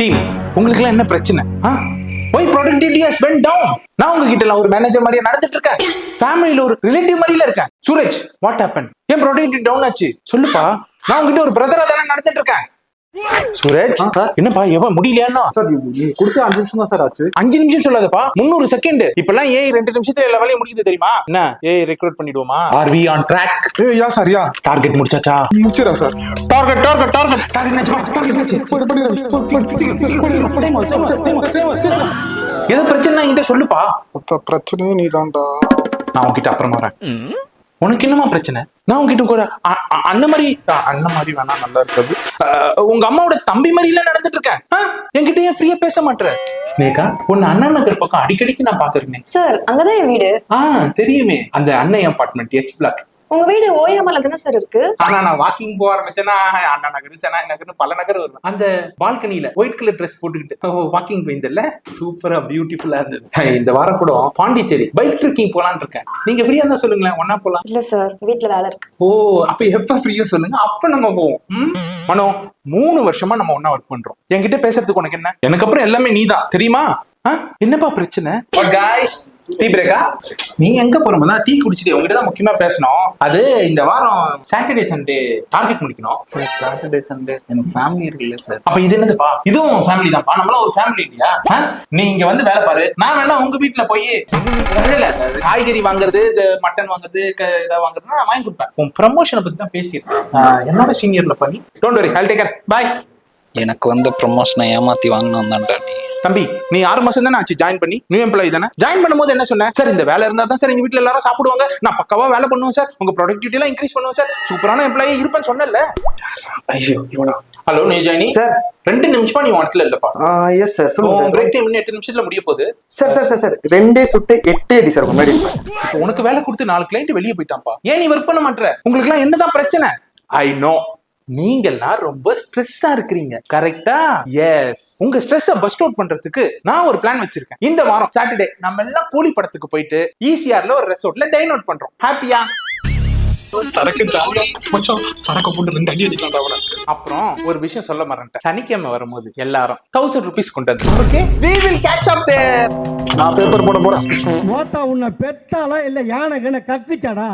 Team உங்களுக்கு எல்லாம் என்ன பிரச்சனை? why productivity has went down? நான் உங்ககிட்ட ஒரு மேனேஜர் மாதிரியே நடந்துட்டு இருக்கேன், ஃபேமிலில ஒரு ரிலேட்டிவ் மாதிரில இருக்கேன். Suraj, what happen? ஏன் ப்ரொடக்டிவிட்டி டவுன் ஆச்சு சொல்லுப்பா. நான் உங்ககிட்ட ஒரு பிரதரா தானே நடந்துட்டு இருக்கேன். சூரஜ், என்னப்பா எவன் முடியலையா? சார் கொடுத்து 5 நிமிஷம் தான் சார் ஆச்சு. 5 நிமிஷம் சொல்லாதப்பா, 300 செகண்ட். இப்பெல்லாம் ஏஐ 2 நிமிஷத்துல எல்லா வேலையும் முடியுது தெரியுமா? என்ன ஏஐ ரெக்ரூட் பண்ணிடுவோமா? Are we on track? Yeah sir, yeah target முடிச்சாச்சா? முடிச்சிரா சார். டார்கெட் டார்கெட் டார்கெட் டார்கெட் நச்சமா டார்கெட் நச்சு. ஏதோ பிரச்சனை என்கிட்ட சொல்லுப்பா. பிரச்சனையே நீதான்டா. நான் உன்கிட்ட அப்புறமா வரேன். உனக்கு என்னமா பிரச்சனை? நான் உங்ககிட்ட ஒரு அண்ணன் மாதிரி வேணா நல்லா இருக்காது, உங்க அம்மாவோட தம்பி மாதிரில நடந்துட்டு இருக்கேன். என்கிட்ட ஏன் ஃப்ரீயா பேச மாட்டேற? ஸ்னேகா, உன்னை அண்ணா நகர் பக்கம் அடிக்கடிக்கு நான் பாத்துருக்கேன் சார். அங்கதான் என் வீடு. தெரியுமே, அந்த அண்ணன் அபார்ட்மெண்ட் H பிளாக். உங்க வீடு ஓயாமல தானே சார் இருக்கு? ஆனா நான் வாக்கிங் போக ஆரம்பிச்சேன்னா அண்ணா நகர், செனாய் நகர்னு பல நகர் வருவேன். அந்த பால்கனியில ஒயிட் கலர் ட்ரெஸ் போட்டுக்கிட்டு வாக்கிங் போயிருந்தல, சூப்பரா பியூட்டிஃபுல்லா இருந்தது. இந்த வாரம் கூட பாண்டிச்சேரி பைக் ட்ரெக்கிங் போலான்னு இருக்கேன். நீங்க ஃப்ரீயா இருந்தா சொல்லுங்களேன், ஒன்னா போலாம். இல்ல சார், வீட்டுல வேலை இருக்கு. அப்ப எப்ப ஃப்ரீயா சொல்லுங்க, அப்ப நம்ம போவோம். மனோ, 3 வருஷமா நம்ம ஒன்னா ஒர்க் பண்றோம். என்கிட்ட பேசுறதுக்கு உனக்கு என்ன? எனக்கு அப்புறம் எல்லாமே நீதான் தெரியுமா? என்னப்பா பிரச்சனை? டீ பிரேக்கா? நீ எங்க போறோம்னா டீ குடிச்சிட்டு உங்ககிட்ட தான் முக்கியமா பேசணும். அது இந்த வாரம் சாட்டர்டே சண்டே டார்கெட் முடிக்கணும் சார். சாட்டர்டே சண்டே எனக்கு ஃபேமிலி இருக்குல்ல சார். அப்ப இது என்னதுப்பா? இதுவும் ஃபேமிலி தான்ப்பா, நம்மளும் ஒரு ஃபேமிலி இல்லையா? நீ இங்க வந்து வேலை பாரு, நான் வேணா உங்க வீட்டுல போய் காய்கறி வாங்குறது, மட்டன் வாங்குறது, இதை வாங்குறது நான் வாங்கி கொடுப்பேன். உன் ப்ரமோஷனை பத்தி தான் பேசியிருக்கேன். என்னோட சீனியர்ல பண்ணி. Don't worry, I'll take care. Bye. எனக்கு வந்து ப்ரமோஷனை ஏமாத்தி வாங்கினோம் தான்டா நீ. தம்பி, நீ 6 மாசம் தானே ஆச்சு ஜாயின் பண்ணி, நியூ எம்ப்ளாயி தானே? ஜாயின் பண்ணும்போது என்ன சொன்னேன்? சார் இந்த வேலை இருந்தா தான் சார் எங்க வீட்டுல எல்லாரும் சாப்பிடுவாங்க, நான் பக்காவா வேலை பண்ணுவேன் சார், உங்க ப்ரொடக்டிவிட்டி எல்லாம் இன்க்ரீஸ் பண்ணுவேன் சார், சூப்பரான எம்ப்ளாயி இருப்பேன்னு சொன்னேன்ல. ஐயோ இவனா. ஹலோ நிஜானி சார், 2 நிமிஷமா நீ இடத்துல இல்லப்பா. எஸ் சார், சொல்லுங்க சார். பிரேக் டைம் 8 நிமிஷத்துல முடிய போகுது. சார் சார் சார் சார் 2 சுட்டு 8 அடி சார் முன்னாடி. உனக்கு வேலை கொடுத்து 4 கிளைண்ட் வெளியே போயிட்டான்ப்பா. ஏன் நீ ஒர்க் பண்ண மாட்டற? உங்களுக்கு எல்லாம் என்னதான் பிரச்சனை? ஐ நோ, நீங்கெல்லாம் ரொம்ப ஸ்ட்ரெஸ்ஸா இருக்கிறீங்க, கரெக்டா? எஸ், உங்க ஸ்ட்ரெஸ்ஸை பஸ்ட் அவுட் பண்றதுக்கு நான் ஒரு பிளான் வச்சிருக்கேன். இந்த வாரம் சாட்டர்டே நம்ம எல்லாம் கூலி படத்துக்கு போயிட்டு ஈசிஆர்ல ஒரு ரெசார்ட்ல டைன் அவுட் பண்றோம். ஹாப்பியா? சரக்கு ஜாலியா மச்சான், சரக்கு போட்டு 2 அடி அடிக்கலாம்டா அவன. அப்புறம் ஒரு விஷயம் சொல்ல மறந்துட்டேன், சனிக்கிழமை வரும்போது எல்லாரும் 1000 rupees கொண்டு வந்து. Okay, we will catch up there. நான் பேப்பர் போட போறேன். மோத்தா உன்னை பெத்தாலா இல்ல யானை கக்குச்சாடா?